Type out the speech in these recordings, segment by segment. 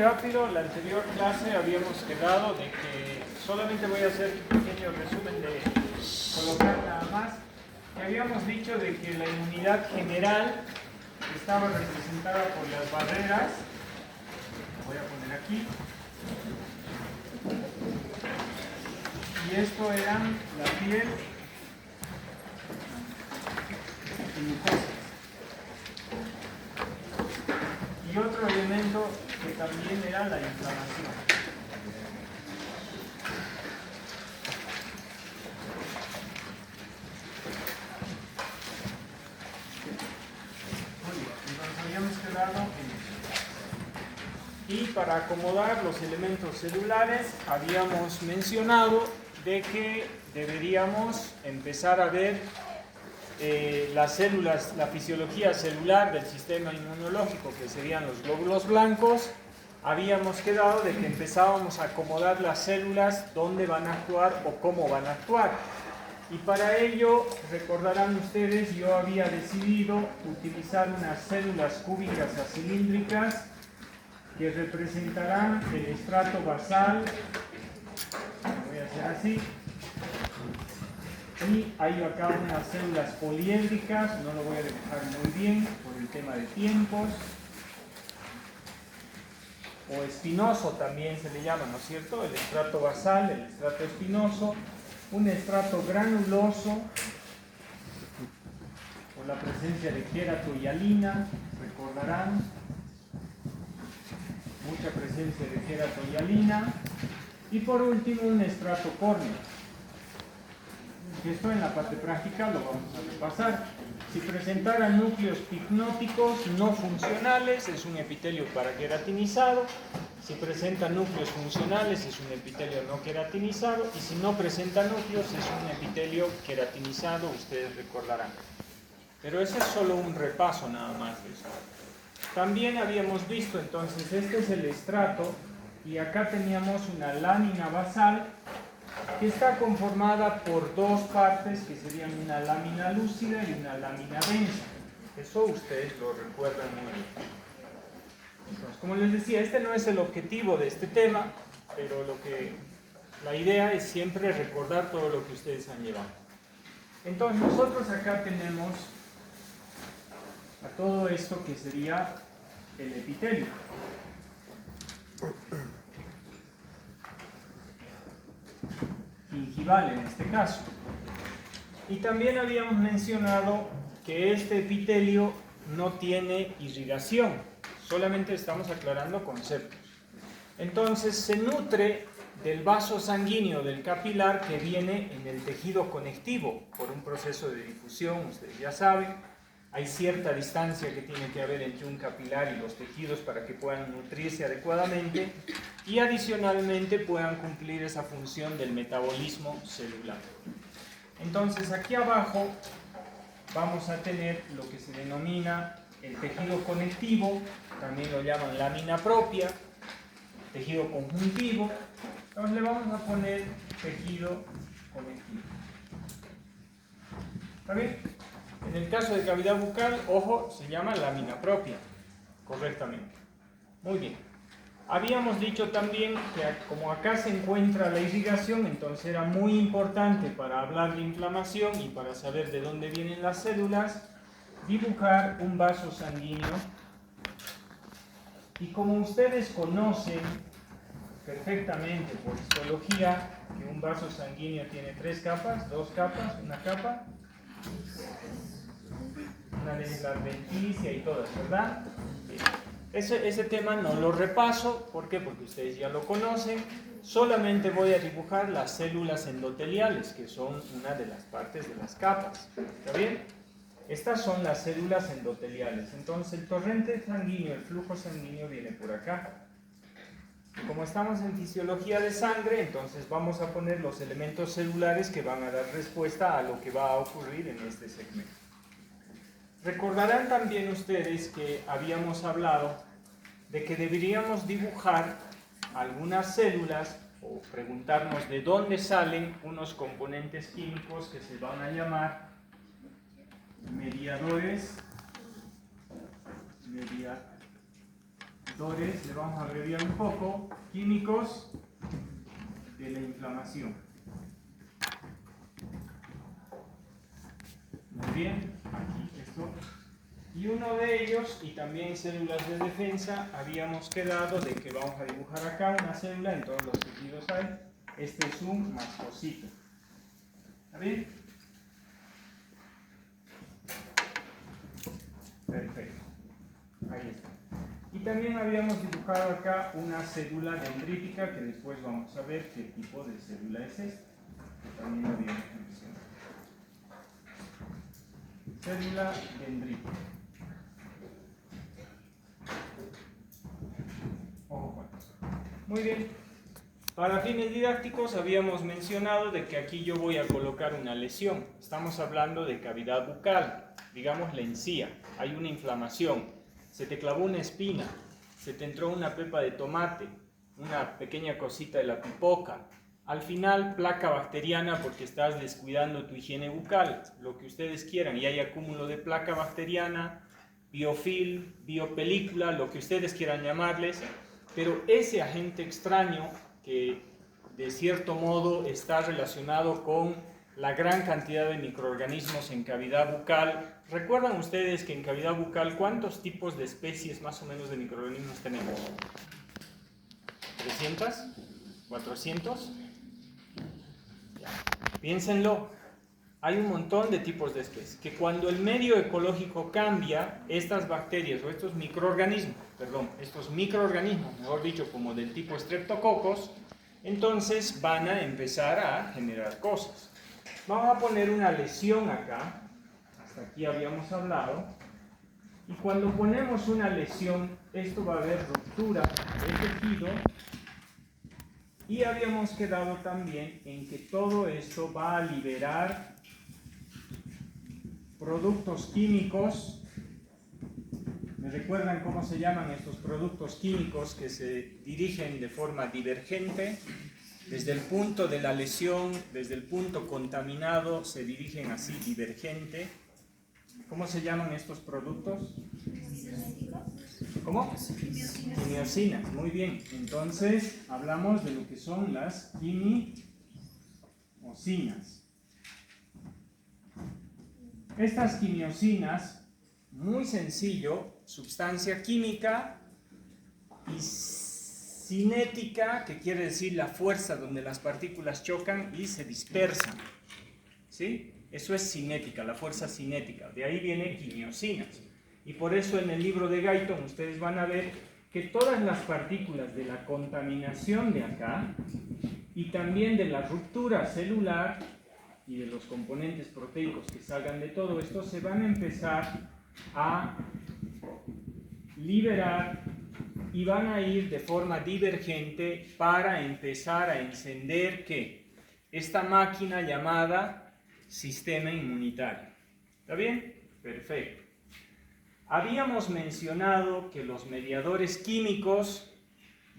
rápido, la anterior clase habíamos quedado de que solamente voy a hacer un pequeño resumen de colocar nada más, que habíamos dicho de que la inmunidad general estaba representada por las barreras, voy a poner aquí, y esto eran la piel y mucosas. Y otro elemento que también era la inflamación. Muy bien, entonces habíamos quedado en eso. Y para acomodar los elementos celulares, habíamos mencionado de que deberíamos empezar a ver las células, la fisiología celular del sistema inmunológico, que serían los glóbulos blancos. Habíamos quedado de que empezábamos a acomodar las células, dónde van a actuar o cómo van a actuar. Y para ello, recordarán ustedes, yo había decidido utilizar unas células cúbicas acilíndricas que representarán el estrato basal. Voy a hacer así. Y hay acá unas células poliédricas, no lo voy a dibujar muy bien por el tema de tiempos. O espinoso también se le llama, ¿no es cierto? El estrato basal, el estrato espinoso, un estrato granuloso, con la presencia de queratohialina, recordarán, mucha presencia de queratohialina. Y por último, un estrato córneo. Esto en la parte práctica lo vamos a repasar. Si presentara núcleos picnóticos no funcionales, es un epitelio paraqueratinizado. Si presenta núcleos funcionales, es un epitelio no queratinizado. Y si no presenta núcleos, es un epitelio queratinizado, ustedes recordarán. Pero ese es solo un repaso nada más de esto. También habíamos visto, entonces, este es el estrato, y acá teníamos una lámina basal, que está conformada por dos partes que serían una lámina lúcida y una lámina densa. Eso ustedes lo recuerdan muy bien. Entonces, como les decía, este no es el objetivo de este tema, pero la idea es siempre recordar todo lo que ustedes han llevado. Entonces, nosotros acá tenemos a todo esto que sería el epitelio. Gingival en este caso. Y también habíamos mencionado que este epitelio no tiene irrigación, solamente estamos aclarando conceptos. Entonces se nutre del vaso sanguíneo del capilar que viene en el tejido conectivo por un proceso de difusión, ustedes ya saben. Hay cierta distancia que tiene que haber entre un capilar y los tejidos para que puedan nutrirse adecuadamente y adicionalmente puedan cumplir esa función del metabolismo celular. Entonces aquí abajo vamos a tener lo que se denomina el tejido conectivo, también lo llaman lámina propia, tejido conjuntivo. Entonces le vamos a poner tejido conectivo. ¿Está bien? En el caso de cavidad bucal, ojo, se llama lámina propia, correctamente. Muy bien. Habíamos dicho también que como acá se encuentra la irrigación, entonces era muy importante para hablar de inflamación y para saber de dónde vienen las células, dibujar un vaso sanguíneo. Y como ustedes conocen perfectamente por histología que un vaso sanguíneo tiene tres capas, dos capas, una capa, una de la adventicia y todas, ¿verdad? Ese tema no lo repaso, ¿por qué? Porque ustedes ya lo conocen. Solamente voy a dibujar las células endoteliales, que son una de las partes de las capas. ¿Está bien? Estas son las células endoteliales. Entonces el torrente sanguíneo, el flujo sanguíneo viene por acá. Como estamos en fisiología de sangre, entonces vamos a poner los elementos celulares que van a dar respuesta a lo que va a ocurrir en este segmento. Recordarán también ustedes que habíamos hablado de que deberíamos dibujar algunas células o preguntarnos de dónde salen unos componentes químicos que se van a llamar mediadores Entonces, le vamos a abreviar un poco. Químicos de la inflamación. Muy bien, aquí esto. Y uno de ellos, y también células de defensa, habíamos quedado de que vamos a dibujar acá una célula, en todos los tejidos hay. Este es un mastocito. ¿Está bien? Perfecto. Ahí está. Y también habíamos dibujado acá una célula dendrítica, que después vamos a ver qué tipo de célula es esta. Que también lo habíamos mencionado. Célula dendrítica. Ojo con eso. Muy bien. Para fines didácticos habíamos mencionado de que aquí yo voy a colocar una lesión. Estamos hablando de cavidad bucal, digamos la encía. Hay una inflamación, se te clavó una espina, se te entró una pepa de tomate, una pequeña cosita de la pipoca. Al final, placa bacteriana porque estás descuidando tu higiene bucal, lo que ustedes quieran, y hay acúmulo de placa bacteriana, biofilm, biopelícula, lo que ustedes quieran llamarles, pero ese agente extraño que de cierto modo está relacionado con la gran cantidad de microorganismos en cavidad bucal. ¿Recuerdan ustedes que en cavidad bucal cuántos tipos de especies más o menos de microorganismos tenemos? ¿300? ¿400? Ya. Piénsenlo, hay un montón de tipos de especies, que cuando el medio ecológico cambia, estas bacterias o estos microorganismos, mejor dicho, como del tipo Streptococcus, entonces van a empezar a generar cosas. Vamos a poner una lesión acá, hasta aquí habíamos hablado, y cuando ponemos una lesión, esto va a haber ruptura de tejido, y habíamos quedado también en que todo esto va a liberar productos químicos. ¿Me recuerdan cómo se llaman estos productos químicos que se dirigen de forma divergente? Desde el punto de la lesión, desde el punto contaminado, se dirigen así divergente. ¿Cómo se llaman estos productos? ¿Cómo? Quimiosinas, muy bien. Entonces, hablamos de lo que son las quimiosinas. Estas quimiosinas, muy sencillo, sustancia química y cinética, que quiere decir la fuerza donde las partículas chocan y se dispersan. ¿Sí? Eso es cinética, la fuerza cinética. De ahí viene quimiosinas. Y por eso en el libro de Guyton ustedes van a ver que todas las partículas de la contaminación de acá y también de la ruptura celular y de los componentes proteicos que salgan de todo esto se van a empezar a liberar y van a ir de forma divergente para empezar a encender ¿qué? Esta máquina llamada sistema inmunitario. ¿Está bien? Perfecto. Habíamos mencionado que los mediadores químicos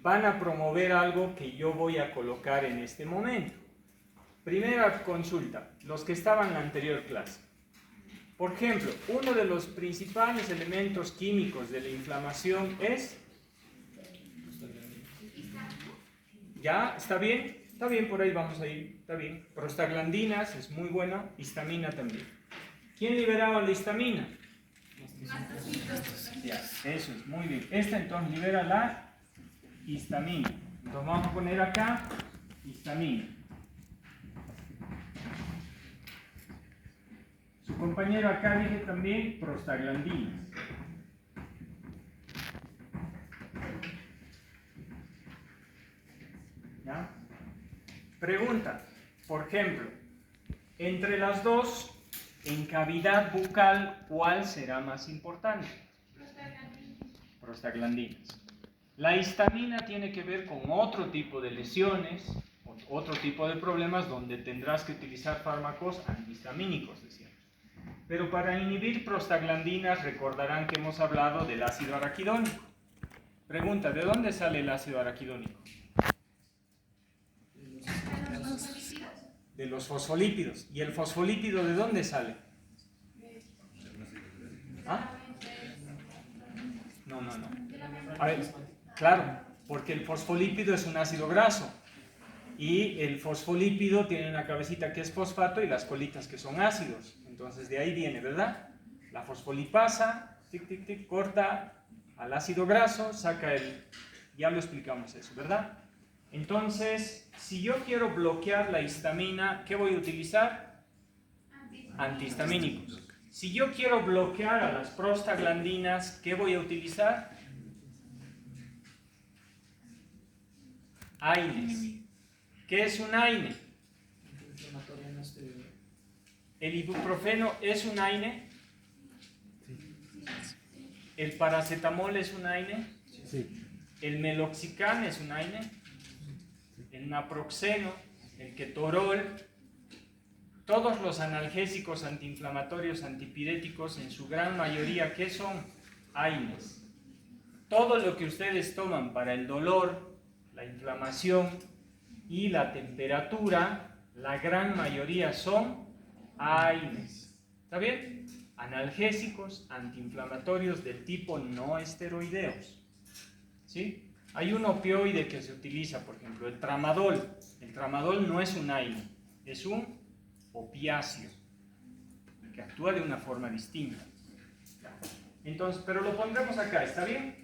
van a promover algo que yo voy a colocar en este momento. Primera consulta, los que estaban en la anterior clase. Por ejemplo, uno de los principales elementos químicos de la inflamación es... ¿Ya? ¿Está bien? Está bien, por ahí vamos a ir. Está bien. Prostaglandinas es muy buena, histamina también. ¿Quién liberaba la histamina? Ya, eso es, muy bien. Esta entonces libera la histamina. Entonces vamos a poner acá histamina. Su compañero acá dije también prostaglandinas. ¿Ya? Pregunta, por ejemplo, entre las dos, en cavidad bucal, ¿cuál será más importante? Prostaglandinas. La histamina tiene que ver con otro tipo de lesiones, otro tipo de problemas donde tendrás que utilizar fármacos antihistamínicos, decíamos. Pero para inhibir prostaglandinas recordarán que hemos hablado del ácido araquidónico. Pregunta, ¿de dónde sale el ácido araquidónico? De los fosfolípidos. ¿Y el fosfolípido de dónde sale? ¿Ah? No. A ver, Claro, porque el fosfolípido es un ácido graso. Y el fosfolípido tiene una cabecita que es fosfato y las colitas que son ácidos. Entonces de ahí viene, ¿verdad? La fosfolipasa, tic, tic, tic, corta al ácido graso, saca el... Ya lo explicamos eso, ¿verdad? Entonces, si yo quiero bloquear la histamina, ¿qué voy a utilizar? Antihistamínicos. Si yo quiero bloquear a las prostaglandinas, ¿qué voy a utilizar? AINES. ¿Qué es un AINE? ¿El ibuprofeno es un AINE? ¿El paracetamol es un AINE? Sí. ¿El meloxicam es un AINE? ¿El naproxeno? ¿El ketorol? Todos los analgésicos antiinflamatorios, antipiréticos, en su gran mayoría, ¿qué son? AINES. Todo lo que ustedes toman para el dolor, la inflamación y la temperatura, la gran mayoría son AINES. ¿Está bien? Analgésicos antiinflamatorios del tipo no esteroideos. ¿Sí? Hay un opioide que se utiliza, por ejemplo, el tramadol. El tramadol no es un AINE, es un opiáceo que actúa de una forma distinta. Entonces, pero lo pondremos acá, ¿está bien?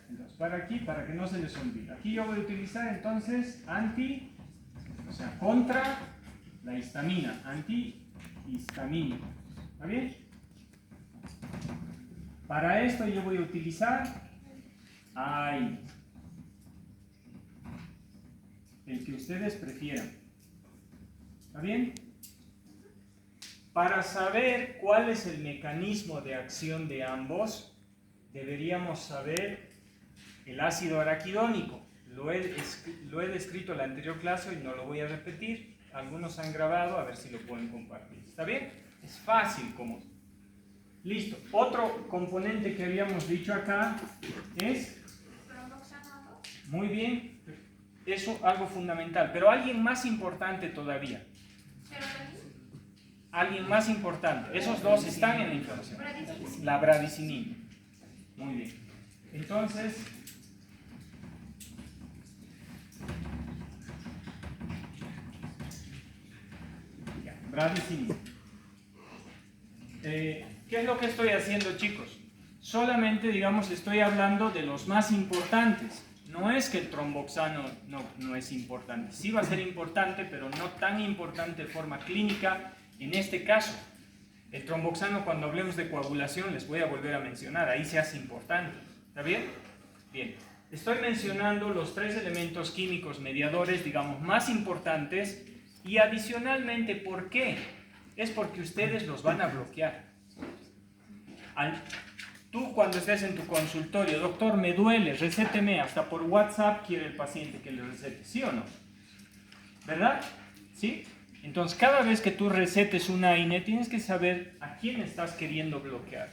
Entonces, para aquí, para que no se les olvide. Aquí yo voy a utilizar entonces o sea, contra la histamina, antihistamínico. ¿Está bien? Para esto yo voy a utilizar el que ustedes prefieran. ¿Está bien? Para saber cuál es el mecanismo de acción de ambos, deberíamos saber el ácido araquidónico. Lo he descrito en la anterior clase y no lo voy a repetir. Algunos han grabado, a ver si lo pueden compartir. ¿Está bien? Es fácil como... Listo. Otro componente que habíamos dicho acá es... Muy bien. Eso algo fundamental. Pero alguien más importante todavía. Alguien más importante. Esos dos están en la inflamación. La bradicinina. Muy bien. Entonces... bradicinina. ¿Qué es lo que estoy haciendo, chicos? Solamente, digamos, estoy hablando de los más importantes. No es que el tromboxano no es importante. Sí va a ser importante, pero no tan importante de forma clínica en este caso. El tromboxano, cuando hablemos de coagulación, les voy a volver a mencionar. Ahí se hace importante. ¿Está bien? Bien. Estoy mencionando los 3 elementos químicos mediadores, digamos, más importantes. Y adicionalmente, ¿por qué? Es porque ustedes los van a bloquear. Tú cuando estés en tu consultorio, doctor, me duele, recéteme, hasta por WhatsApp quiere el paciente que le recete, ¿sí o no? ¿Verdad? ¿Sí? Entonces, cada vez que tú recetes una AINE, tienes que saber a quién estás queriendo bloquear.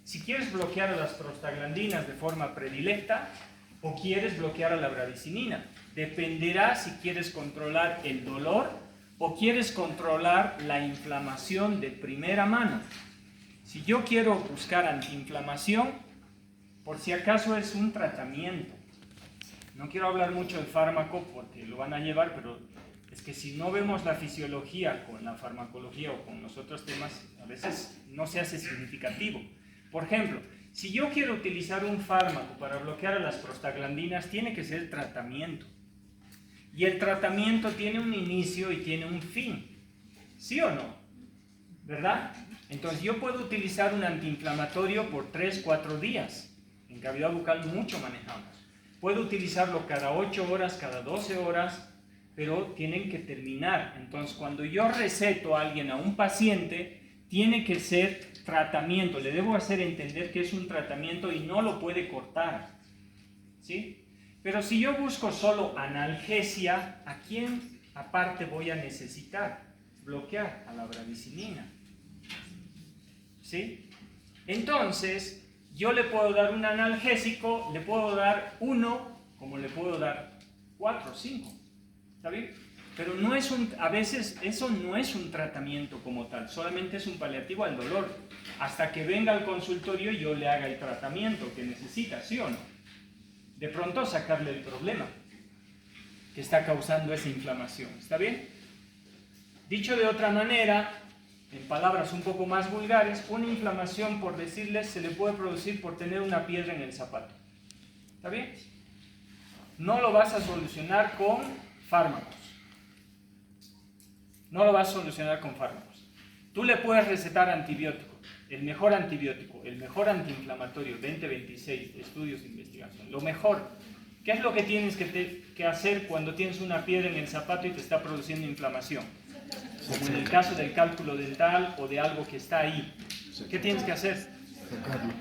Si quieres bloquear a las prostaglandinas de forma predilecta o quieres bloquear a la bradicinina. Dependerá si quieres controlar el dolor o quieres controlar la inflamación de primera mano. Si yo quiero buscar antiinflamación, por si acaso es un tratamiento. No quiero hablar mucho del fármaco porque lo van a llevar, pero es que si no vemos la fisiología con la farmacología o con los otros temas, a veces no se hace significativo. Por ejemplo, si yo quiero utilizar un fármaco para bloquear a las prostaglandinas, tiene que ser tratamiento. Y el tratamiento tiene un inicio y tiene un fin. ¿Sí o no? ¿Verdad? Entonces yo puedo utilizar un antiinflamatorio por 3-4 días. En cavidad bucal mucho manejamos. Puedo utilizarlo cada 8 horas, cada 12 horas, pero tienen que terminar. Entonces cuando yo receto a alguien, a un paciente, tiene que ser tratamiento. Le debo hacer entender que es un tratamiento y no lo puede cortar. ¿Sí? Pero si yo busco solo analgesia, ¿a quién aparte voy a necesitar? Bloquear a la bradicinina. ¿Sí? Entonces, yo le puedo dar un analgésico, le puedo dar 1, como le puedo dar 4 o 5. ¿Está bien? Pero no es a veces eso no es un tratamiento como tal, solamente es un paliativo al dolor. Hasta que venga al consultorio y yo le haga el tratamiento que necesita, ¿sí o no? de pronto sacarle el problema que está causando esa inflamación. ¿Está bien? Dicho de otra manera, en palabras un poco más vulgares, una inflamación, por decirles, se le puede producir por tener una piedra en el zapato. ¿Está bien? No lo vas a solucionar con fármacos. No lo vas a solucionar con fármacos. Tú le puedes recetar antibiótico, el mejor antiinflamatorio, 2026, estudios de investigación. Lo mejor. ¿Qué es lo que tienes que hacer cuando tienes una piedra en el zapato y te está produciendo inflamación? Como en el caso del cálculo dental o de algo que está ahí. ¿Qué tienes que hacer? Sacarlo.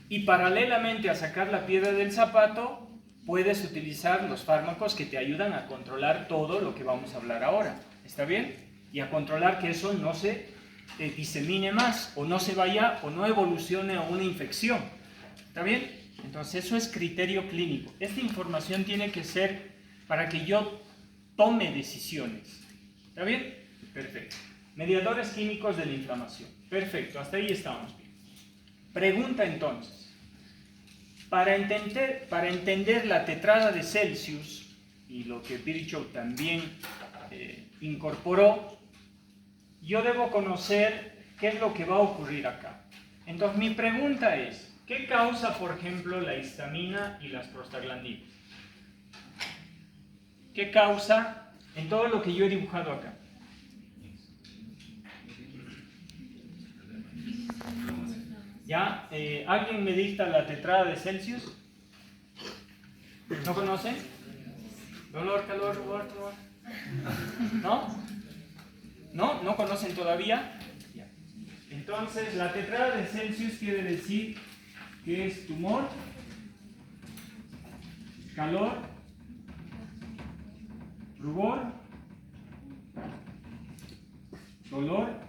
Y paralelamente a sacar la piedra del zapato, puedes utilizar los fármacos que te ayudan a controlar todo lo que vamos a hablar ahora. ¿Está bien? Y a controlar que eso no se disemine más, o no se vaya, o no evolucione a una infección. ¿Está bien? Entonces eso es criterio clínico. Esta información tiene que ser para que yo tome decisiones. ¿Está bien? Perfecto. Mediadores químicos de la inflamación. Perfecto, hasta ahí estamos bien. Pregunta entonces. Para entender la tetrada de Celsius, y lo que Virchow también incorporó, yo debo conocer qué es lo que va a ocurrir acá. Entonces mi pregunta es, ¿qué causa, por ejemplo, la histamina y las prostaglandinas? ¿Qué causa en todo lo que yo he dibujado acá? ¿Ya? ¿Alguien me dicta la tetrada de Celsius? ¿No conocen? ¿Dolor, calor, rubor, tumor? ¿No? ¿No? ¿No conocen todavía? Ya. Entonces, la tetrada de Celsius quiere decir que es tumor, calor, rubor, dolor.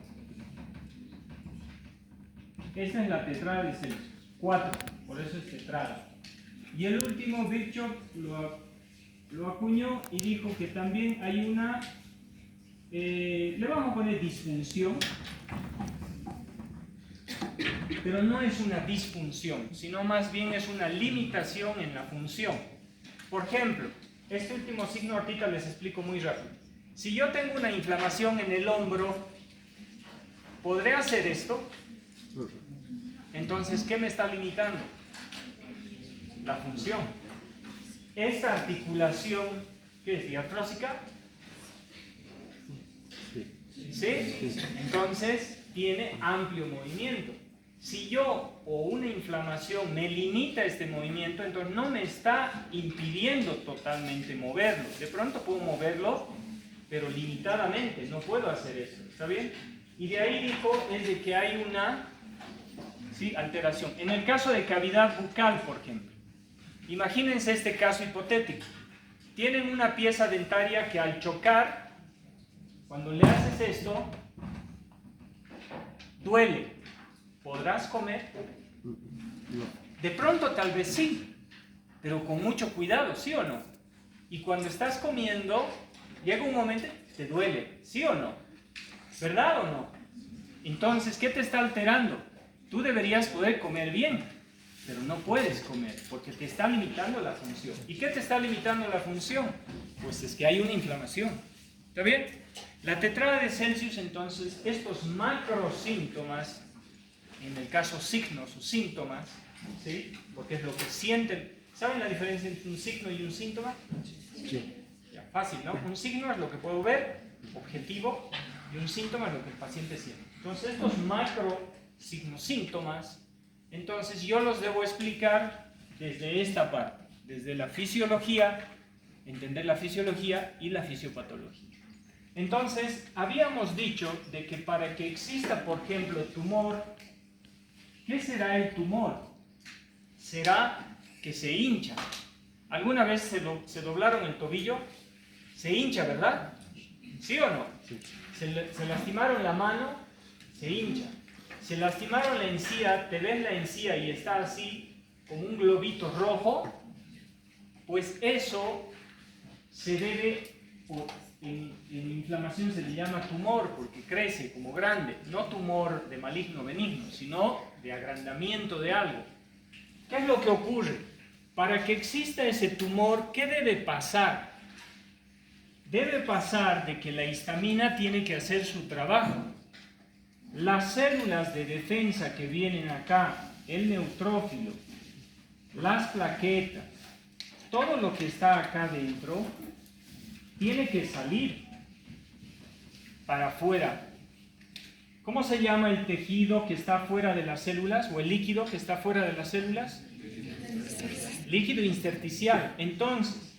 Esta es la tetrada de Celsius. 4, por eso es tetrada. Y el último, Virchow lo acuñó y dijo que también hay una, le vamos a poner disfunción, pero no es una disfunción, sino más bien es una limitación en la función. Por ejemplo, este último signo ahorita les explico muy rápido. Si yo tengo una inflamación en el hombro, ¿podré hacer esto? Entonces, ¿qué me está limitando? La función. Esta articulación, ¿qué es? ¿Diartrósica? ¿Sí? Entonces, tiene amplio movimiento. Si yo o una inflamación me limita este movimiento, entonces no me está impidiendo totalmente moverlo. De pronto puedo moverlo, pero limitadamente, no puedo hacer eso. ¿Está bien? Y de ahí dijo, es de que hay una alteración. En el caso de cavidad bucal, por ejemplo, imagínense este caso hipotético. Tienen una pieza dentaria que al chocar, cuando le haces esto, duele. ¿Podrás comer? De pronto tal vez sí, pero con mucho cuidado, ¿sí o no? Y cuando estás comiendo, llega un momento, te duele, ¿sí o no? ¿Verdad o no? Entonces, ¿qué te está alterando? Tú deberías poder comer bien, pero no puedes comer porque te está limitando la función. ¿Y qué te está limitando la función? Pues es que hay una inflamación. ¿Está bien? La tetrada de Celsius, entonces, estos macrosíntomas, en el caso signos o síntomas, ¿sí? Porque es lo que sienten. ¿Saben la diferencia entre un signo y un síntoma? Sí. Ya, fácil, ¿no? Un signo es lo que puedo ver, objetivo, y un síntoma es lo que el paciente siente. Entonces, estos macro signos, síntomas, entonces yo los debo explicar desde esta parte, desde la fisiología, entender la fisiología y la fisiopatología. Entonces, habíamos dicho de que para que exista, por ejemplo, tumor, ¿qué será el tumor? Será que se hincha. ¿Alguna vez se doblaron el tobillo? Se hincha, ¿verdad? ¿Sí o no? Sí. Se lastimaron la mano, se hincha. Se lastimaron la encía, te ves la encía y está así, como un globito rojo, pues eso se debe, en inflamación se le llama tumor, porque crece como grande, no tumor de maligno benigno, sino de agrandamiento de algo. ¿Qué es lo que ocurre? para que exista ese tumor, ¿qué debe pasar? Debe pasar de que la histamina tiene que hacer su trabajo. Las células de defensa que vienen acá, el neutrófilo, las plaquetas, todo lo que está acá dentro, tiene que salir para afuera. ¿Cómo se llama el tejido que está fuera de las células o el líquido que está fuera de las células? Líquido intersticial. Entonces,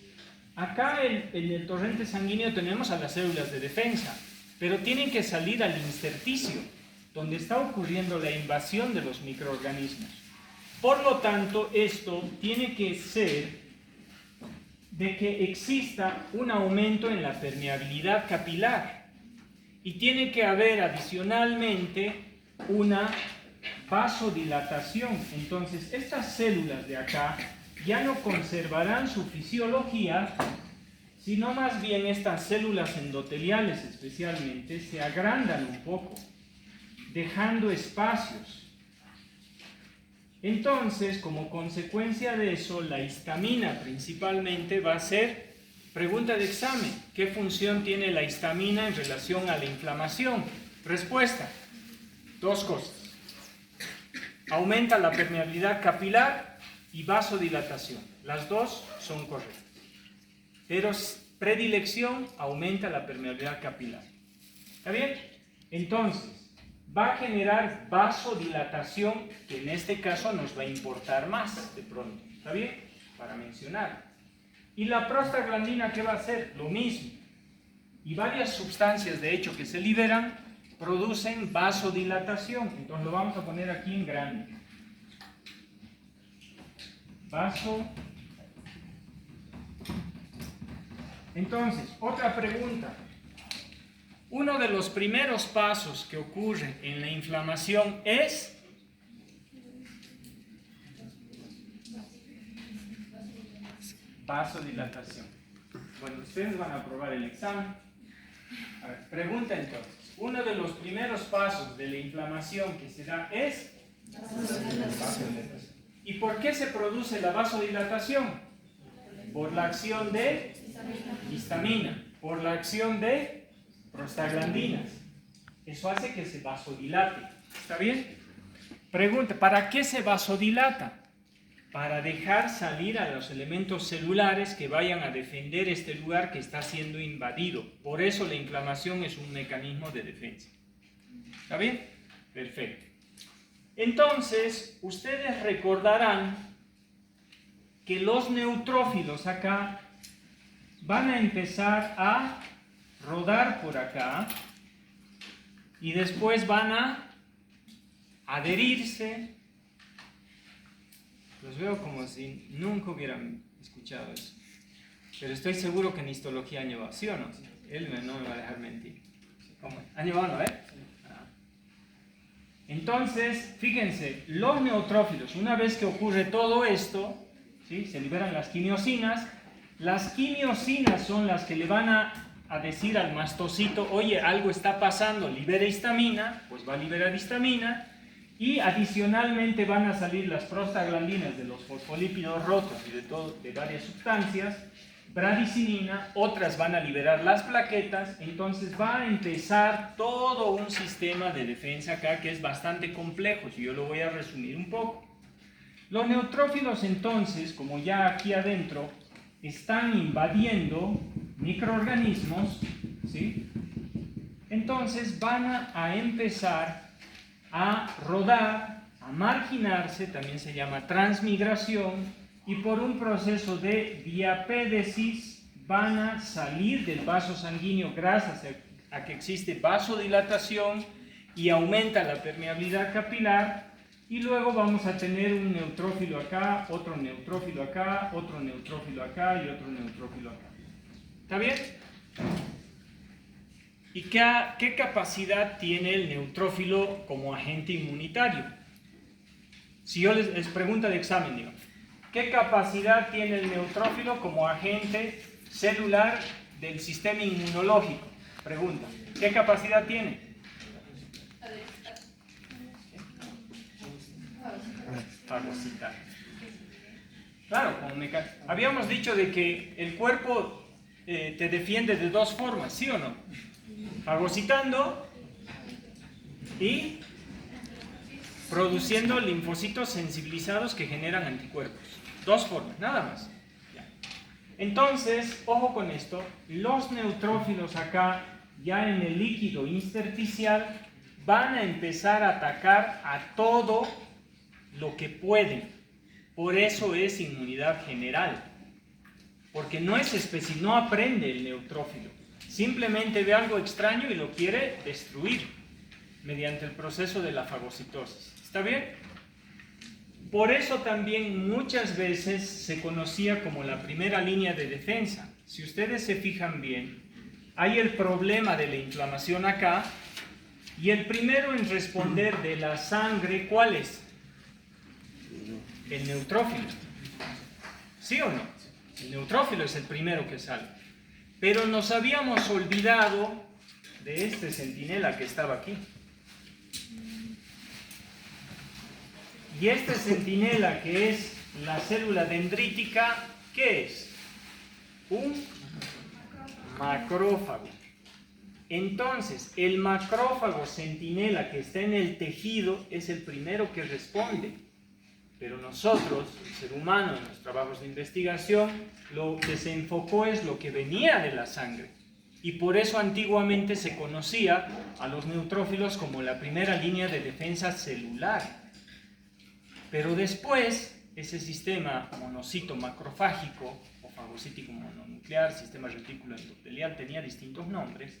acá en el torrente sanguíneo tenemos a las células de defensa, pero tienen que salir al intersticio, donde está ocurriendo la invasión de los microorganismos. Por lo tanto, esto tiene que ser de que exista un aumento en la permeabilidad capilar y tiene que haber adicionalmente una vasodilatación. Entonces, estas células de acá ya no conservarán su fisiología, sino más bien estas células endoteliales especialmente se agrandan un poco, dejando espacios. Entonces, como consecuencia de eso, la histamina principalmente va a ser, pregunta de examen, ¿qué función tiene la histamina en relación a la inflamación? Respuesta, dos cosas. Aumenta la permeabilidad capilar y vasodilatación. Las dos son correctas. Pero predilección aumenta la permeabilidad capilar. ¿Está bien? Entonces, va a generar vasodilatación, que en este caso nos va a importar más de pronto. ¿Está bien? Para mencionar. Y la prostaglandina, ¿qué va a hacer? Lo mismo. Y varias sustancias, de hecho, que se liberan, producen vasodilatación. Entonces lo vamos a poner aquí en grande. Entonces, otra pregunta. Uno de los primeros pasos que ocurre en la inflamación es vasodilatación. Bueno, ustedes van a aprobar el examen. A ver, pregunta entonces. Uno de los primeros pasos de la inflamación que se da es vasodilatación. ¿Y por qué se produce la vasodilatación? Por la acción de histamina, por la acción de prostaglandinas. Eso hace que se vasodilate. ¿Está bien? Pregunta, ¿para qué se vasodilata? Para dejar salir a los elementos celulares que vayan a defender este lugar que está siendo invadido. Por eso la inflamación es un mecanismo de defensa. ¿Está bien? Perfecto. Entonces, ustedes recordarán que los neutrófilos acá van a empezar a rodar por acá y después van a adherirse. Los veo como si nunca hubieran escuchado eso, pero estoy seguro que en histología han llevado, ¿sí o no? Él no me va a dejar mentir. ¿Cómo? ¿Han llevado, no? Entonces, fíjense, los neutrófilos, una vez que ocurre todo esto, ¿sí? Se liberan las quimiosinas. Las quimiosinas son las que le van a decir al mastocito, oye, algo está pasando, libera histamina, pues va a liberar histamina, y adicionalmente van a salir las prostaglandinas de los fosfolípidos rotos y de varias sustancias, bradicinina, otras van a liberar las plaquetas. Entonces va a empezar todo un sistema de defensa acá que es bastante complejo, y yo lo voy a resumir un poco. Los neutrófilos entonces, como ya aquí adentro, están invadiendo microorganismos, ¿sí? Entonces van a empezar a rodar, a marginarse, también se llama transmigración, y por un proceso de diapédesis van a salir del vaso sanguíneo gracias a que existe vasodilatación y aumenta la permeabilidad capilar. Y luego vamos a tener un neutrófilo acá, otro neutrófilo acá, otro neutrófilo acá y otro neutrófilo acá. ¿Está bien? ¿Y qué capacidad tiene el neutrófilo como agente inmunitario? Si yo les pregunto de examen, digo, ¿qué capacidad tiene el neutrófilo como agente celular del sistema inmunológico? Pregunta, ¿qué capacidad tiene? Fagocitar. Claro, habíamos dicho de que el cuerpo te defiende de dos formas, ¿sí o no? Fagocitando y produciendo linfocitos sensibilizados que generan anticuerpos. Dos formas, nada más. Ya. Entonces, ojo con esto, los neutrófilos acá, ya en el líquido intersticial, van a empezar a atacar a todo lo que pueden. Por eso es inmunidad general. Porque no es específico, no aprende el neutrófilo. Simplemente ve algo extraño y lo quiere destruir mediante el proceso de la fagocitosis. ¿Está bien? Por eso también muchas veces se conocía como la primera línea de defensa. Si ustedes se fijan bien, hay el problema de la inflamación acá, y el primero en responder de la sangre, ¿cuál es? El neutrófilo. ¿Sí o no? El neutrófilo es el primero que sale. Pero nos habíamos olvidado de este centinela que estaba aquí. Y este centinela, que es la célula dendrítica, ¿qué es? Un macrófago. Entonces, el macrófago centinela que está en el tejido es el primero que responde. Pero nosotros, el ser humano, en los trabajos de investigación, lo que se enfocó es lo que venía de la sangre. Y por eso antiguamente se conocía a los neutrófilos como la primera línea de defensa celular. Pero después, ese sistema monocito macrofágico, o fagocítico mononuclear, sistema retículo endotelial, tenía distintos nombres,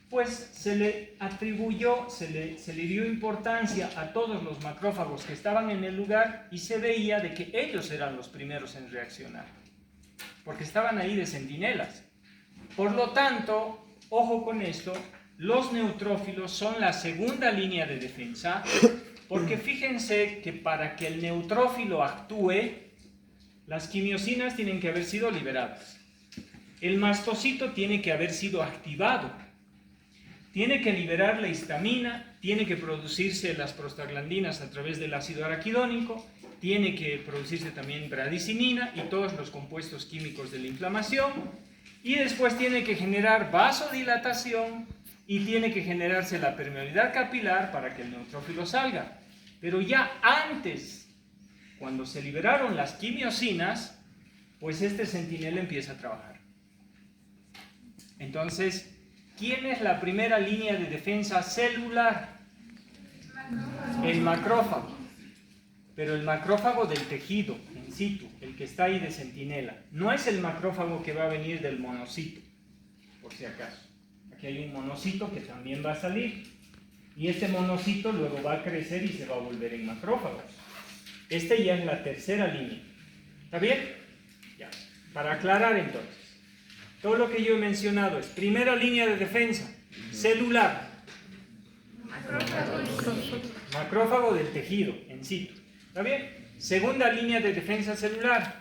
pues se le atribuyó, se le dio importancia a todos los macrófagos que estaban en el lugar y se veía de que ellos eran los primeros en reaccionar, porque estaban ahí de centinelas. Por lo tanto, ojo con esto, los neutrófilos son la segunda línea de defensa, porque fíjense que para que el neutrófilo actúe, las quimiosinas tienen que haber sido liberadas. El mastocito tiene que haber sido activado. Tiene que liberar la histamina, tiene que producirse las prostaglandinas a través del ácido araquidónico, tiene que producirse también bradicinina y todos los compuestos químicos de la inflamación, y después tiene que generar vasodilatación y tiene que generarse la permeabilidad capilar para que el neutrófilo salga. Pero ya antes, cuando se liberaron las quimiosinas, pues este centinela empieza a trabajar. Entonces, ¿quién es la primera línea de defensa celular? El macrófago. Pero el macrófago del tejido, in situ, el que está ahí de centinela. No es el macrófago que va a venir del monocito, por si acaso. Aquí hay un monocito que también va a salir. Y este monocito luego va a crecer y se va a volver en macrófagos. Este ya es la tercera línea. ¿Está bien? Ya. Para aclarar entonces. Todo lo que yo he mencionado es primera línea de defensa, celular. Macrófago del tejido, en situ. ¿Está bien? Segunda línea de defensa celular.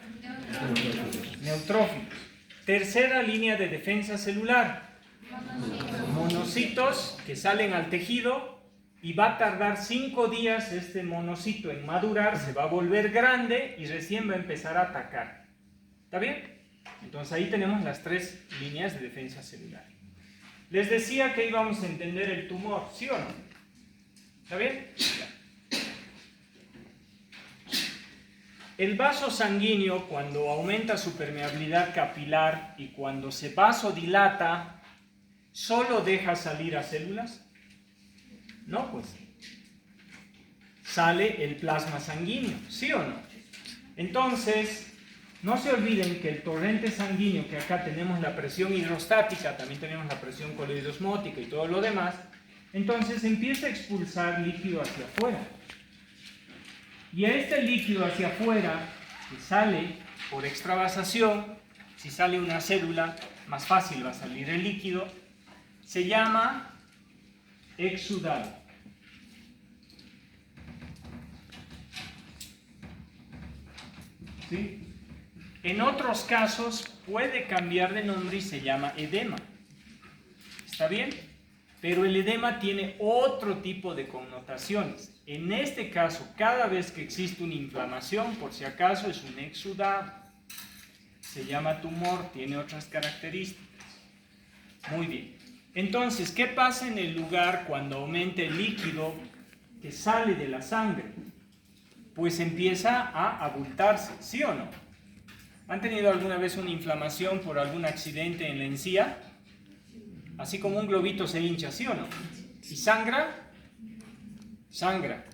Neutrófilos. Tercera línea de defensa celular. Monocitos que salen al tejido y va a tardar 5 días este monocito en madurar, se va a volver grande y recién va a empezar a atacar. ¿Está bien? Entonces ahí tenemos las 3 líneas de defensa celular. Les decía que íbamos a entender el tumor, ¿sí o no? ¿Está bien? El vaso sanguíneo, cuando aumenta su permeabilidad capilar y cuando se vasodilata, ¿solo deja salir a células? No, pues. Sale el plasma sanguíneo, ¿sí o no? Entonces, no se olviden que el torrente sanguíneo, que acá tenemos la presión hidrostática, también tenemos la presión coloidosmótica y todo lo demás, entonces empieza a expulsar líquido hacia afuera. Y a este líquido hacia afuera, que sale por extravasación, si sale una célula, más fácil va a salir el líquido, se llama exudado. ¿Sí? En otros casos puede cambiar de nombre y se llama edema. ¿Está bien? Pero el edema tiene otro tipo de connotaciones. en este caso, cada vez que existe una inflamación, por si acaso, es un exudado. Se llama tumor, tiene otras características. Muy bien. Entonces, ¿qué pasa en el lugar cuando aumenta el líquido que sale de la sangre? Pues empieza a abultarse, ¿sí o no? ¿Han tenido alguna vez una inflamación por algún accidente en la encía? Así como un globito se hincha, ¿sí o no? ¿Y sangra? Sangra.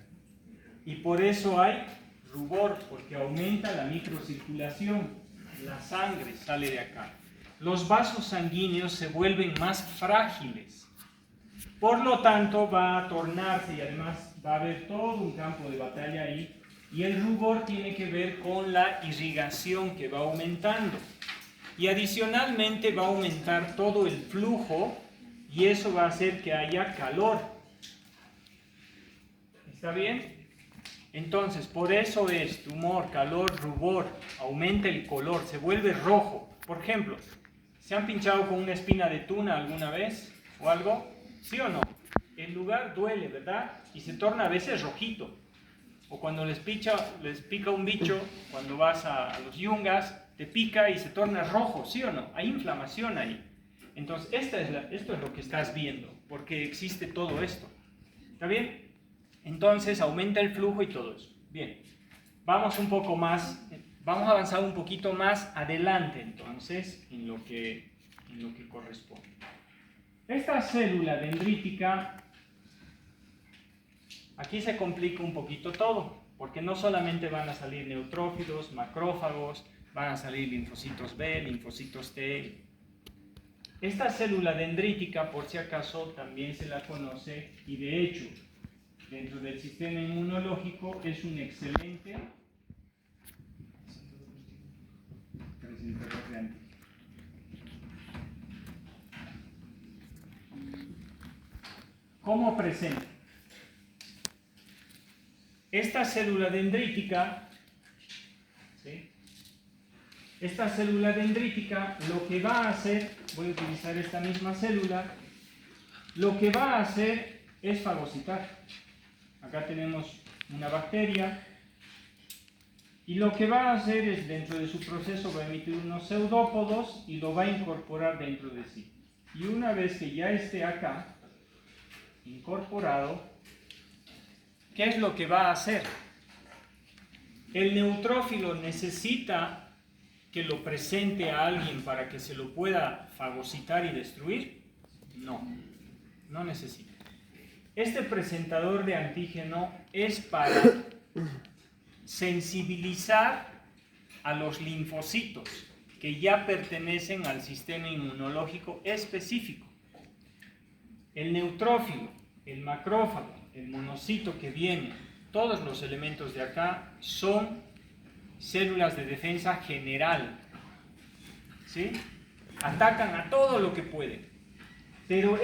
Y por eso hay rubor, porque aumenta la microcirculación. La sangre sale de acá. Los vasos sanguíneos se vuelven más frágiles. Por lo tanto, va a tornarse y además va a haber todo un campo de batalla ahí. Y el rubor tiene que ver con la irrigación que va aumentando. Y adicionalmente va a aumentar todo el flujo y eso va a hacer que haya calor. ¿Está bien? Entonces, por eso es tumor, calor, rubor, aumenta el color, se vuelve rojo. Por ejemplo, ¿se han pinchado con una espina de tuna alguna vez o algo? ¿Sí o no? El lugar duele, ¿verdad? Y se torna a veces rojito. O cuando les pica un bicho, cuando vas a los yungas, te pica y se torna rojo, ¿sí o no? Hay inflamación ahí. Entonces, esto es lo que estás viendo, porque existe todo esto. ¿Está bien? Entonces, aumenta el flujo y todo eso. Bien, vamos un poco más, vamos a avanzar un poquito más adelante, entonces, en lo que corresponde. Esta célula dendrítica, aquí se complica un poquito todo, porque no solamente van a salir neutrófilos, macrófagos, van a salir linfocitos B, linfocitos T. Esta célula dendrítica, por si acaso, también se la conoce, y de hecho, dentro del sistema inmunológico es un excelente presentador de antígenos. ¿Cómo presenta? Esta célula dendrítica, ¿sí? Esta célula dendrítica lo que va a hacer, voy a utilizar esta misma célula, lo que va a hacer es fagocitar. Acá tenemos una bacteria y lo que va a hacer es, dentro de su proceso, va a emitir unos pseudópodos y lo va a incorporar dentro de sí. Y una vez que ya esté acá, incorporado, ¿qué es lo que va a hacer? ¿El neutrófilo necesita que lo presente a alguien para que se lo pueda fagocitar y destruir? No, no necesita. Este presentador de antígeno es para sensibilizar a los linfocitos que ya pertenecen al sistema inmunológico específico. El neutrófilo, el macrófago, el monocito que viene, todos los elementos de acá son células de defensa general, ¿sí? Atacan a todo lo que pueden. Pero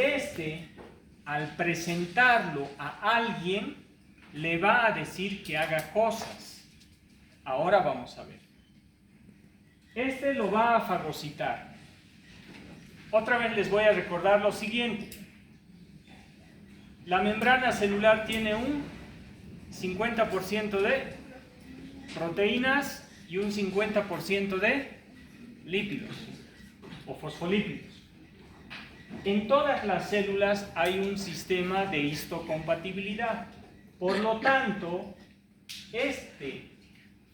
al presentarlo a alguien, le va a decir que haga cosas. Ahora vamos a ver. Lo va a fagocitar. Otra vez les voy a recordar lo siguiente. La membrana celular tiene un 50% de proteínas y un 50% de lípidos o fosfolípidos. En todas las células hay un sistema de histocompatibilidad. Por lo tanto, este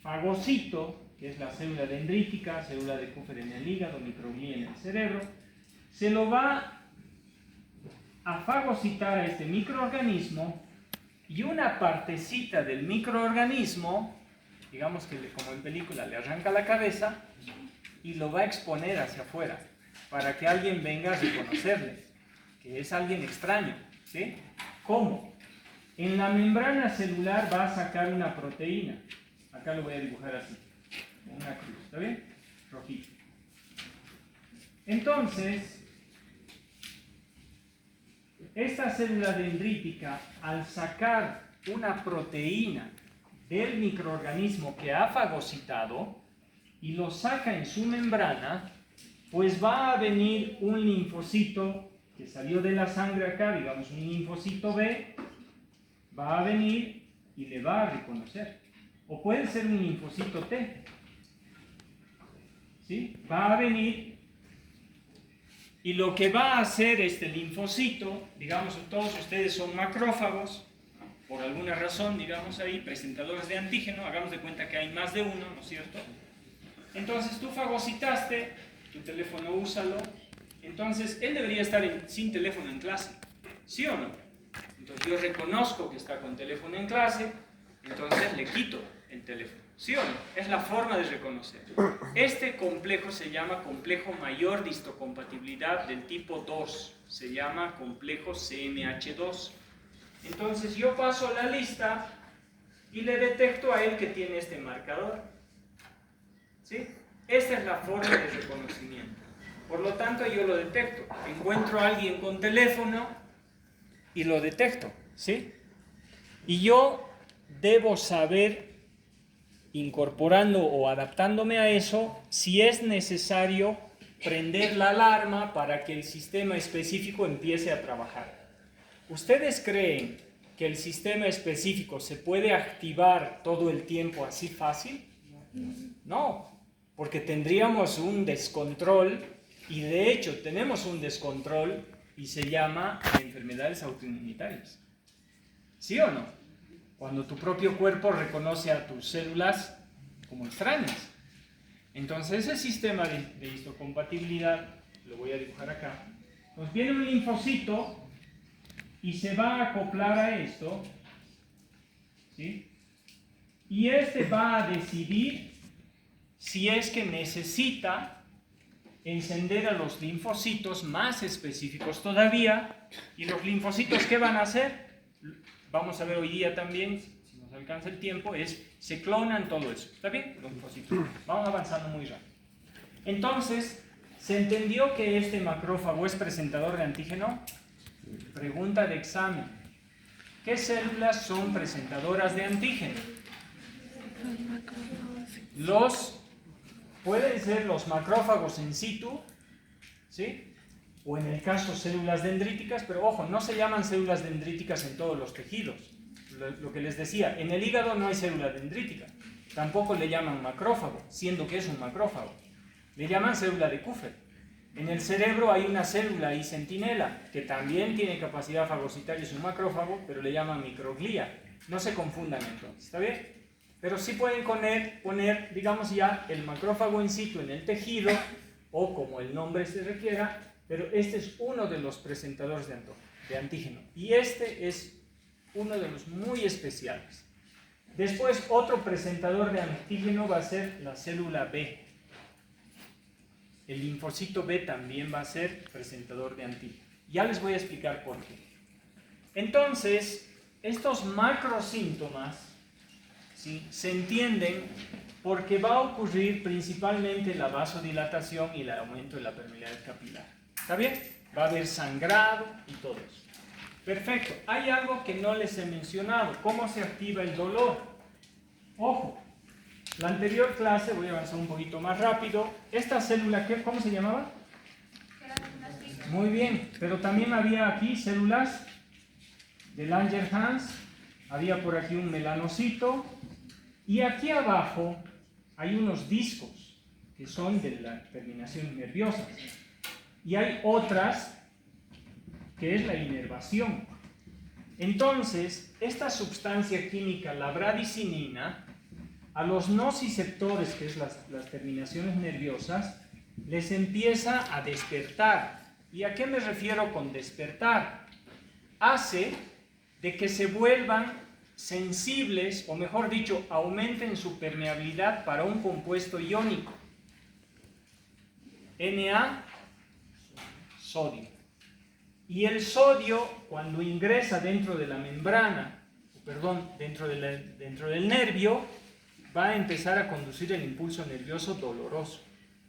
fagocito, que es la célula dendrítica, célula de Kupffer en el hígado, microglía en el cerebro, se lo va a fagocitar a este microorganismo y una partecita del microorganismo, digamos que como en película le arranca la cabeza y lo va a exponer hacia afuera para que alguien venga a reconocerle que es alguien extraño, ¿sí? ¿Cómo? En la membrana celular va a sacar una proteína. Acá lo voy a dibujar así, una cruz, ¿está bien? Rojito. Entonces, esta célula dendrítica, al sacar una proteína del microorganismo que ha fagocitado y lo saca en su membrana, pues va a venir un linfocito que salió de la sangre acá, digamos un linfocito B, va a venir y le va a reconocer. O puede ser un linfocito T. ¿Sí? Va a venir y lo que va a hacer este linfocito, digamos, todos ustedes son macrófagos, por alguna razón, digamos ahí, presentadores de antígeno, hagamos de cuenta que hay más de uno, ¿no es cierto? Entonces tú fagocitaste, tu teléfono úsalo, entonces él debería estar sin teléfono en clase, ¿sí o no? Entonces yo reconozco que está con teléfono en clase, entonces le quito el teléfono, ¿sí o no? Es la forma de reconocer. Este complejo se llama complejo mayor de histocompatibilidad del tipo 2, se llama complejo CMH2. Entonces yo paso la lista y le detecto a él que tiene este marcador. ¿Sí? Esta es la forma de reconocimiento. Por lo tanto yo lo detecto. Encuentro a alguien con teléfono y lo detecto. ¿Sí? Y yo debo saber, incorporando o adaptándome a eso, si es necesario prender la alarma para que el sistema específico empiece a trabajar. ¿Ustedes creen que el sistema específico se puede activar todo el tiempo así fácil? No, porque tendríamos un descontrol, y de hecho tenemos un descontrol y se llama enfermedades autoinmunitarias. ¿Sí o no? Cuando tu propio cuerpo reconoce a tus células como extrañas. Entonces ese sistema de histocompatibilidad, lo voy a dibujar acá, nos viene un linfocito y se va a acoplar a esto, ¿sí? Y este va a decidir si es que necesita encender a los linfocitos más específicos todavía. ¿Y los linfocitos qué van a hacer? Vamos a ver hoy día también, si nos alcanza el tiempo, se clonan todo eso. ¿Está bien? Los linfocitos. Vamos avanzando muy rápido. Entonces, ¿se entendió que este macrófago es presentador de antígeno? Pregunta de examen. ¿Qué células son presentadoras de antígeno? Pueden ser los macrófagos in situ, ¿sí? O en el caso células dendríticas, pero ojo, no se llaman células dendríticas en todos los tejidos. Lo que les decía, en el hígado no hay célula dendrítica, tampoco le llaman macrófago, siendo que es un macrófago. Le llaman célula de Kupffer. En el cerebro hay una célula ahí centinela, que también tiene capacidad fagocitaria y es un macrófago, pero le llaman microglía. No se confundan entonces, ¿está bien? Pero sí pueden poner, digamos ya, el macrófago in situ en el tejido, o como el nombre se requiera, pero este es uno de los presentadores de antígeno. Y este es uno de los muy especiales. Después, otro presentador de antígeno va a ser la célula B. El linfocito B también va a ser presentador de antígeno. Ya les voy a explicar por qué. Entonces, estos macrosíntomas, ¿sí?, se entienden porque va a ocurrir principalmente la vasodilatación y el aumento de la permeabilidad capilar. ¿Está bien? Va a haber sangrado y todo eso. Perfecto. Hay algo que no les he mencionado. ¿Cómo se activa el dolor? Ojo. La anterior clase, voy a avanzar un poquito más rápido. Esta célula, ¿cómo se llamaba? Muy bien, pero también había aquí células de Langerhans, había por aquí un melanocito, y aquí abajo hay unos discos que son de las terminaciones nerviosas, y hay otras que es la inervación. Entonces, esta sustancia química, la bradicinina, a los nociceptores, que es las terminaciones nerviosas, les empieza a despertar. ¿Y a qué me refiero con despertar? Hace de que se vuelvan sensibles, o mejor dicho, aumenten su permeabilidad para un compuesto iónico. Na, sodio. Y el sodio, cuando ingresa dentro de la membrana, dentro del nervio, va a empezar a conducir el impulso nervioso doloroso.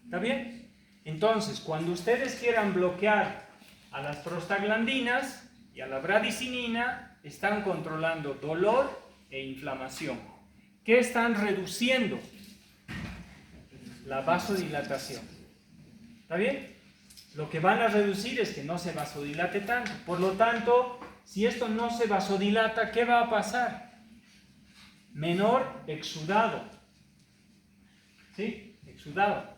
¿Está bien? Entonces, cuando ustedes quieran bloquear a las prostaglandinas y a la bradicinina, están controlando dolor e inflamación. ¿Qué están reduciendo? La vasodilatación. ¿Está bien? Lo que van a reducir es que no se vasodilate tanto. Por lo tanto, si esto no se vasodilata, ¿qué va a pasar? menor exudado. ¿Sí? Exudado.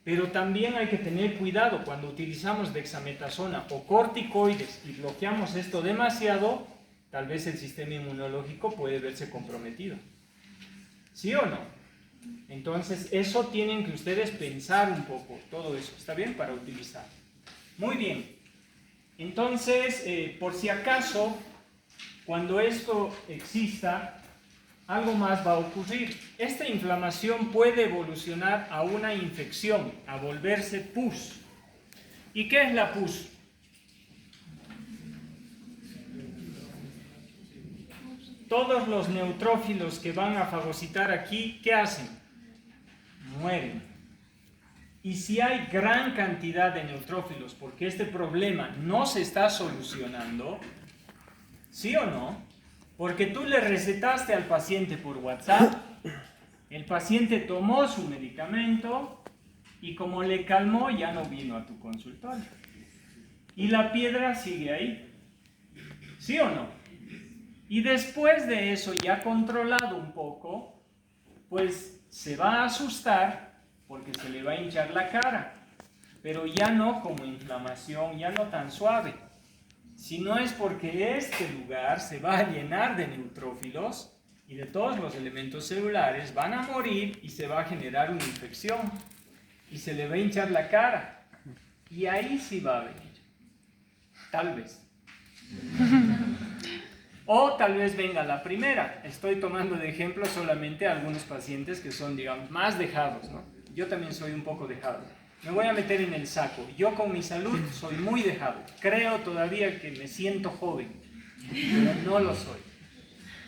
Pero también hay que tener cuidado cuando utilizamos dexametasona o corticoides y bloqueamos esto demasiado, tal vez el sistema inmunológico puede verse comprometido. ¿Sí o no? Entonces, eso tienen que ustedes pensar un poco, todo eso, ¿está bien? Para utilizar. Muy bien. Entonces, por si acaso, cuando esto exista, algo más va a ocurrir. Esta inflamación puede evolucionar a una infección, a volverse pus. ¿Y qué es la pus? Todos los neutrófilos que van a fagocitar aquí, ¿qué hacen? Mueren. Y si hay gran cantidad de neutrófilos, porque este problema no se está solucionando, ¿sí o no? Porque tú le recetaste al paciente por WhatsApp, el paciente tomó su medicamento y como le calmó ya no vino a tu consultorio. Y la piedra sigue ahí. ¿Sí o no? Y después de eso, ya controlado un poco, pues se va a asustar porque se le va a hinchar la cara, pero ya no como inflamación, ya no tan suave, sino es porque este lugar se va a llenar de neutrófilos y de todos los elementos celulares, van a morir y se va a generar una infección y se le va a hinchar la cara y ahí sí va a venir, tal vez. O tal vez venga la primera. Estoy tomando de ejemplo solamente a algunos pacientes que son, digamos, más dejados, ¿no? Yo también soy un poco dejado. Me voy a meter en el saco. Yo con mi salud soy muy dejado. Creo todavía que me siento joven, pero no lo soy.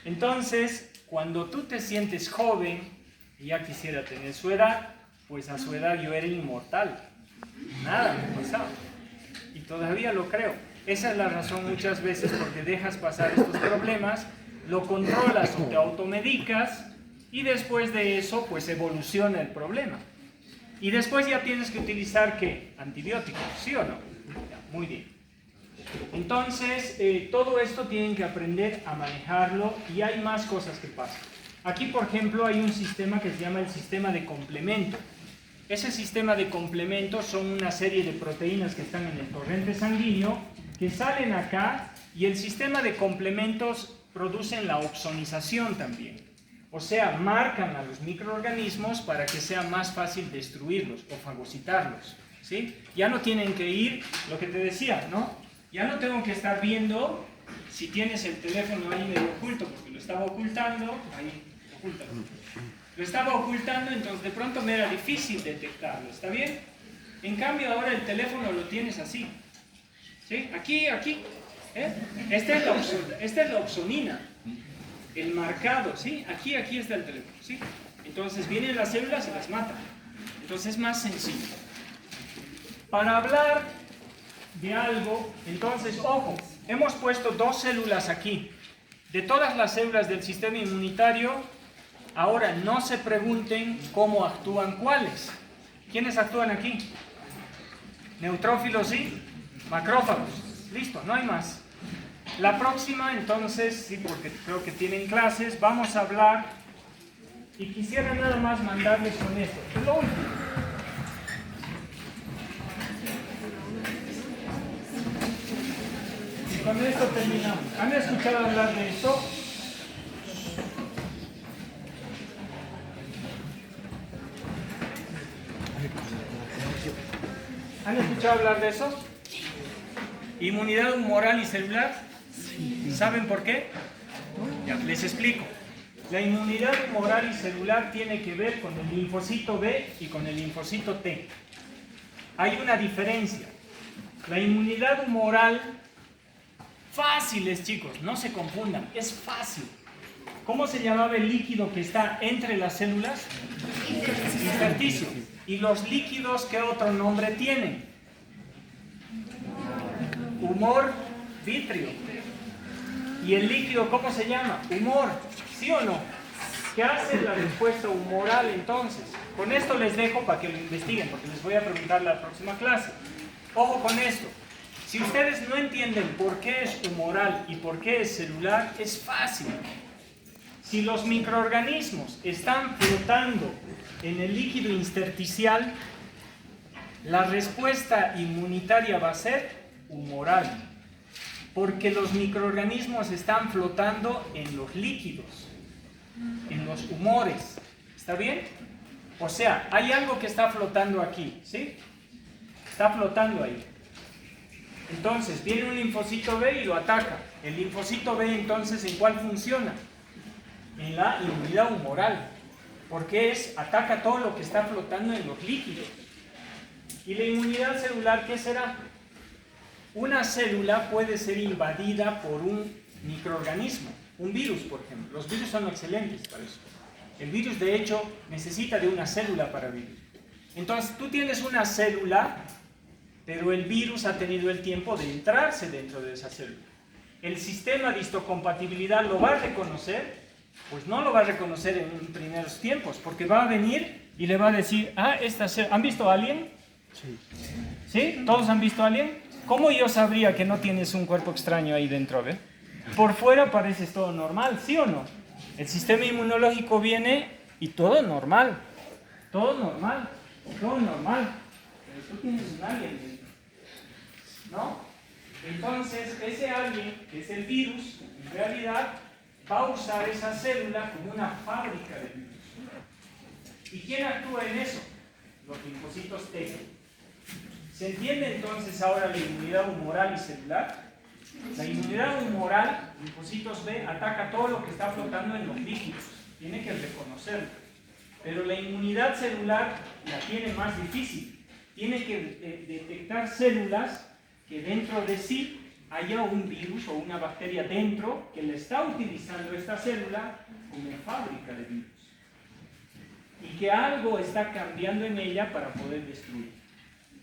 Entonces, cuando tú te sientes joven y ya quisiera tener su edad, pues a su edad yo era inmortal. Nada me pasaba. Y todavía lo creo. Esa es la razón muchas veces porque dejas pasar estos problemas, lo controlas o te automedicas y después de eso pues evoluciona el problema. Y después ya tienes que utilizar ¿qué? Antibióticos, ¿sí o no? Ya, muy bien. Entonces todo esto tienen que aprender a manejarlo y hay más cosas que pasan. Aquí por ejemplo hay un sistema que se llama el sistema de complemento. Ese sistema de complemento son una serie de proteínas que están en el torrente sanguíneo que salen acá y el sistema de complementos producen la opsonización también. O sea, marcan a los microorganismos para que sea más fácil destruirlos o fagocitarlos, ¿sí? Ya no tienen que ir, lo que te decía, ¿no? Ya no tengo que estar viendo si tienes el teléfono ahí medio oculto, porque lo estaba ocultando, ahí, ocúltalo. Lo estaba ocultando, entonces de pronto me era difícil detectarlo, ¿está bien? En cambio ahora el teléfono lo tienes así, ¿sí? Aquí, aquí, ¿eh? Esta es la opsonina, el marcado, ¿sí? Aquí está el teléfono, ¿sí? Entonces vienen las células y las matan, entonces es más sencillo. Para hablar de algo, entonces, ojo, hemos puesto dos células aquí. De todas las células del sistema inmunitario, ahora no se pregunten cómo actúan cuáles. ¿Quiénes actúan aquí? Neutrófilos y macrófagos. Listo, no hay más. La próxima, entonces, sí, porque creo que tienen clases, vamos a hablar y quisiera nada más mandarles con esto. Es lo último. Y con esto terminamos. ¿Han escuchado hablar de esto? ¿Han escuchado hablar de eso? Inmunidad humoral y celular. ¿Saben por qué? Ya, les explico. La inmunidad humoral y celular tiene que ver con el linfocito B y con el linfocito T. Hay una diferencia. La inmunidad humoral, fáciles chicos, no se confundan, es fácil. ¿Cómo se llamaba el líquido que está entre las células? Intersticio. ¿Y los líquidos qué otro nombre tienen? Humor vítreo. ¿Y el líquido cómo se llama? Humor. ¿Sí o no? ¿Qué hace la respuesta humoral entonces? Con esto les dejo para que lo investiguen, porque les voy a preguntar la próxima clase. Ojo con esto. Si ustedes no entienden por qué es humoral y por qué es celular, es fácil. Si los microorganismos están flotando en el líquido intersticial, la respuesta inmunitaria va a ser humoral, porque los microorganismos están flotando en los líquidos, en los humores. ¿Está bien? O sea, hay algo que está flotando aquí, ¿sí? Está flotando ahí. Entonces, viene un linfocito B y lo ataca. El linfocito B, entonces, ¿en cuál funciona? En la inmunidad humoral, porque ataca todo lo que está flotando en los líquidos. ¿Y la inmunidad celular qué será? Una célula puede ser invadida por un microorganismo, un virus, por ejemplo. Los virus son excelentes para eso. El virus, de hecho, necesita de una célula para vivir. Entonces, tú tienes una célula, pero el virus ha tenido el tiempo de entrarse dentro de esa célula. ¿El sistema de histocompatibilidad lo va a reconocer? Pues no lo va a reconocer en primeros tiempos, porque va a venir y le va a decir, esta célula, ¿han visto a alguien? Sí. ¿Sí? ¿Todos han visto a alguien? ¿Cómo yo sabría que no tienes un cuerpo extraño ahí dentro? ¿Ve? Por fuera pareces todo normal, ¿sí o no? El sistema inmunológico viene y todo normal, todo normal, todo normal. Pero tú tienes un alien dentro, ¿no? Entonces, ese alien, que es el virus, en realidad va a usar esa célula como una fábrica de virus. ¿Y quién actúa en eso? Los linfocitos T. ¿Se entiende entonces ahora la inmunidad humoral y celular? La inmunidad humoral, linfocitos B, ataca todo lo que está flotando en los líquidos. Tiene que reconocerlo. Pero la inmunidad celular la tiene más difícil. Tiene que detectar células que dentro de sí haya un virus o una bacteria dentro que le está utilizando esta célula como fábrica de virus. Y que algo está cambiando en ella para poder destruir.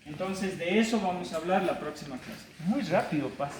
Entonces, de eso vamos a hablar la próxima clase. Muy rápido pasa.